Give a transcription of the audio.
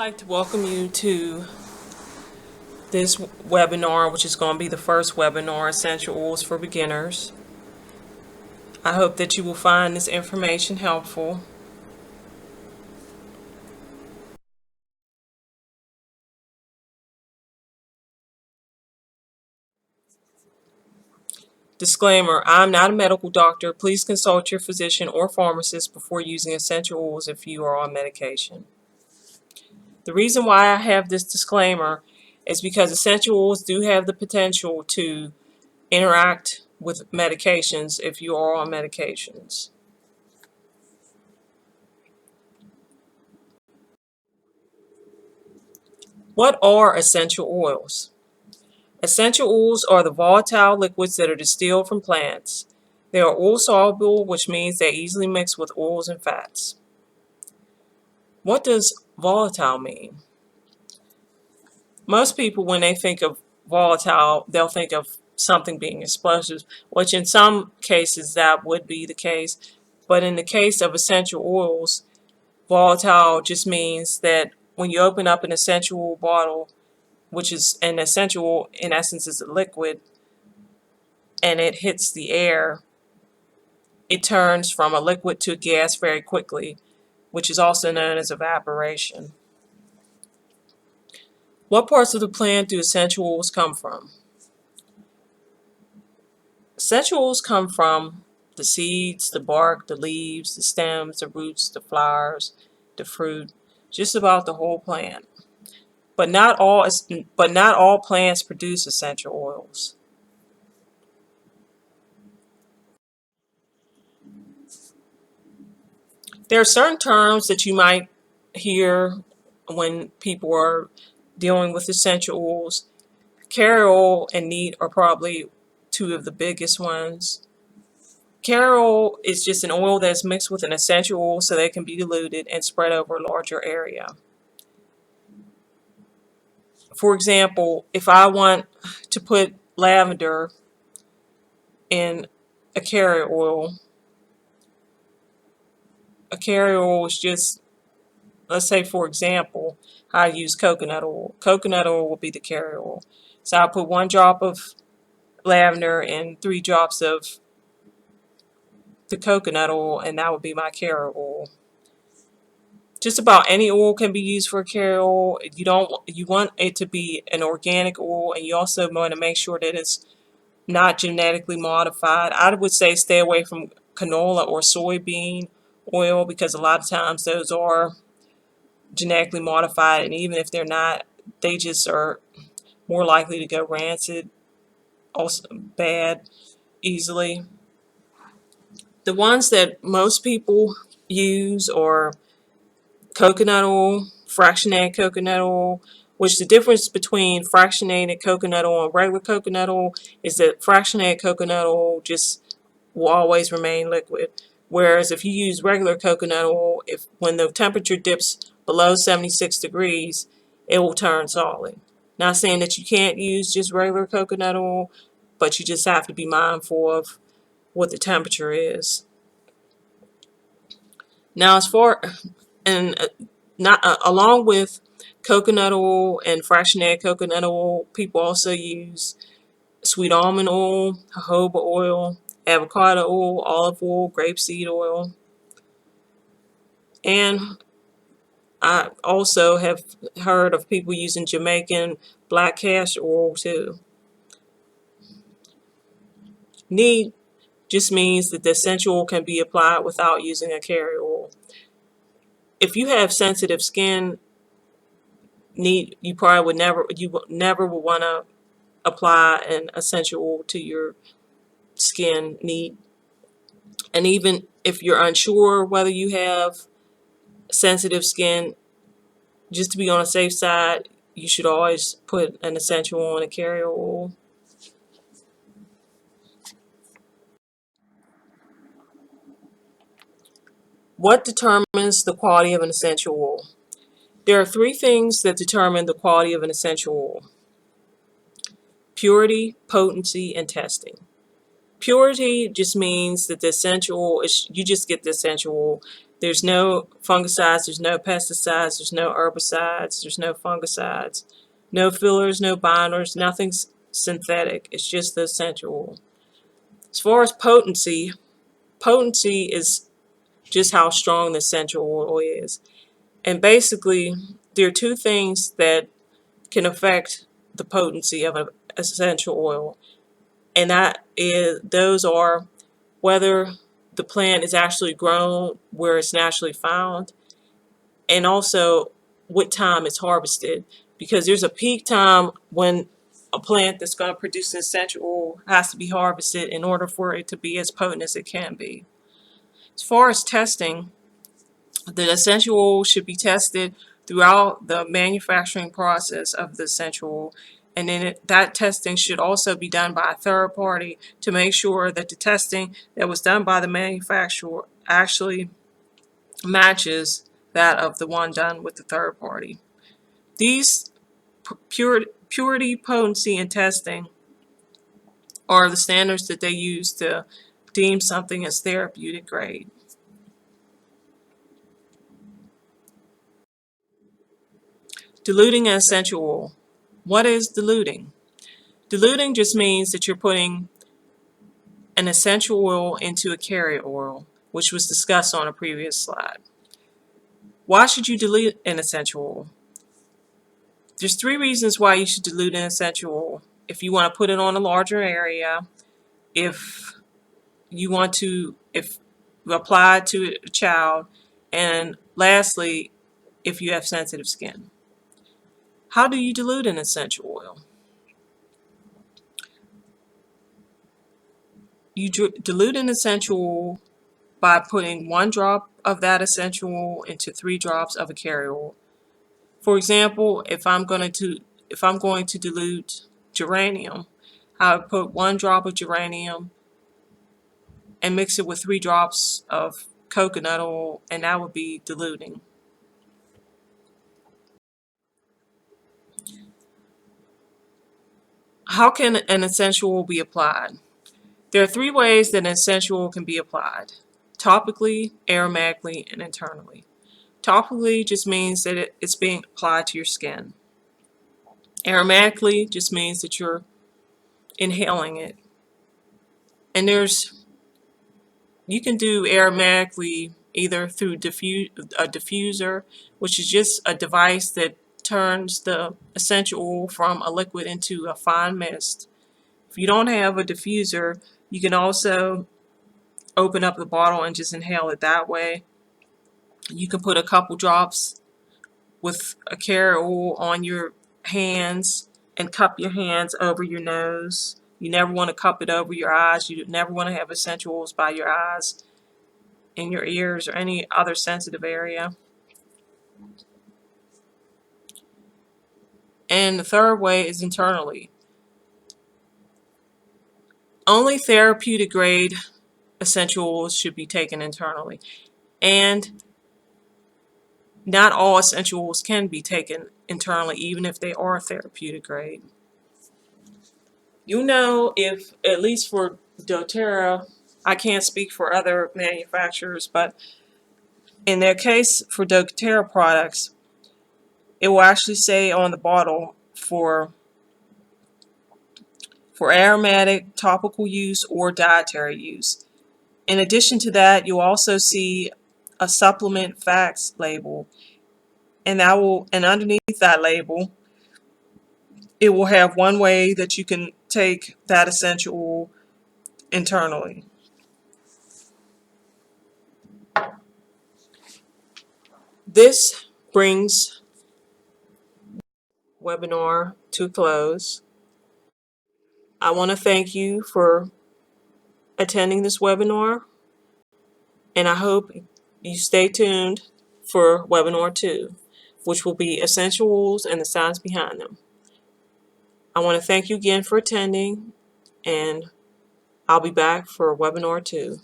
like to welcome you to this webinar, which is going to be the first webinar, Essential Oils for Beginners. I hope that you will find this information helpful. Disclaimer, I'm not a medical doctor. Please consult your physician or pharmacist before using essential oils if you are on medication. The reason why I have this disclaimer is because essential oils do have the potential to interact with medications if you are on medications. What are essential oils? Essential oils are the volatile liquids that are distilled from plants. They are oil soluble, which means they easily mix with oils and fats. What does volatile mean? Most people, when they think of volatile, they'll think of something being explosive, which in some cases that would be the case. But in the case of essential oils, volatile just means that when you open up an essential oil bottle, which is an essential oil, in essence is a liquid, and it hits the air, it turns from a liquid to a gas very quickly, which is also known as evaporation. What parts of the plant do essential oils come from? Essential oils come from the seeds, the bark, the leaves, the stems, the roots, the flowers, the fruit, just about the whole plant. But not all plants produce essential oils. There are certain terms that you might hear when people are dealing with essential oils. Carrier oil and neat are probably two of the biggest ones. Carrier oil is just an oil that's mixed with an essential oil so that it can be diluted and spread over a larger area. For example, if I want to put lavender in a carrier oil is just, let's say for example, I use coconut oil. Coconut oil will be the carrier oil. So I'll put 1 drop of lavender and 3 drops of the coconut oil, and that would be my carrier oil. Just about any oil can be used for a carrier oil. You want it to be an organic oil, and you also want to make sure that it's not genetically modified. I would say stay away from canola or soybean oil because a lot of times those are genetically modified, and even if they're not, they just are more likely to go rancid, also bad, easily. The ones that most people use are coconut oil, fractionated coconut oil, which the difference between fractionated coconut oil and regular coconut oil is that fractionated coconut oil just will always remain liquid. Whereas if you use regular coconut oil, when the temperature dips below 76 degrees, it will turn solid. Not saying that you can't use just regular coconut oil, but you just have to be mindful of what the temperature is. Now, along with coconut oil and fractionated coconut oil, people also use sweet almond oil, jojoba oil, avocado oil, olive oil, grapeseed oil, and I also have heard of people using Jamaican black castor oil too. Neat just means that the essential oil can be applied without using a carrier oil. If you have sensitive skin, you probably would never would want to apply an essential oil to your skin neat. And even if you're unsure whether you have sensitive skin, just to be on the safe side, you should always put an essential oil in a carrier oil. What determines the quality of an essential oil? There are 3 things that determine the quality of an essential oil: purity, potency, and testing. Purity just means that the essential oil you just get the essential oil. There's no fungicides, there's no pesticides, there's no herbicides, there's no fungicides, no fillers, no binders, nothing's synthetic. It's just the essential oil. As far as potency, potency is just how strong the essential oil is. And basically, there are two things that can affect the potency of an essential oil. And those are whether the plant is actually grown where it's naturally found, and also what time it's harvested. Because there's a peak time when a plant that's going to produce an essential oil has to be harvested in order for it to be as potent as it can be. As far as testing, the essential oil should be tested throughout the manufacturing process of the essential oil, and then that testing should also be done by a third party to make sure that the testing that was done by the manufacturer actually matches that of the one done with the third party. These purity, potency, and testing are the standards that they use to deem something as therapeutic grade. Diluting an essential oil. What is diluting? Diluting just means that you're putting an essential oil into a carrier oil, which was discussed on a previous slide. Why should you dilute an essential oil? There's three reasons why you should dilute an essential oil. If you want to put it on a larger area, if you apply it to a child, and lastly, if you have sensitive skin. How do you dilute an essential oil? You dilute an essential oil by putting 1 drop of that essential oil into 3 drops of a carrier oil. For example, if I'm going to dilute geranium, I would put 1 drop of geranium and mix it with 3 drops of coconut oil, and that would be diluting. How can an essential oil be applied? There are 3 ways that an essential oil can be applied: topically, aromatically, and internally. Topically just means that it's being applied to your skin. Aromatically just means that you're inhaling it. And you can do aromatically either through a diffuser, which is just a device that turns the essential oil from a liquid into a fine mist. If you don't have a diffuser, you can also open up the bottle and just inhale it that way. You can put a couple drops with a carrier oil on your hands and cup your hands over your nose. You never want to cup it over your eyes. You never want to have essential oils by your eyes, in your ears, or any other sensitive area. And the third way is internally. Only therapeutic grade essential oils should be taken internally. And not all essential oils can be taken internally, even if they are therapeutic grade. You know, if, at least for doTERRA, I can't speak for other manufacturers, but in their case for doTERRA products, it will actually say on the bottle for aromatic, topical use, or dietary use. In addition to that, you'll also see a supplement facts label, and underneath that label, it will have one way that you can take that essential oil internally. This brings webinar to close. I want to thank you for attending this webinar, and I hope you stay tuned for webinar 2, which will be essential oils and the science behind them. I want to thank you again for attending, and I'll be back for webinar 2.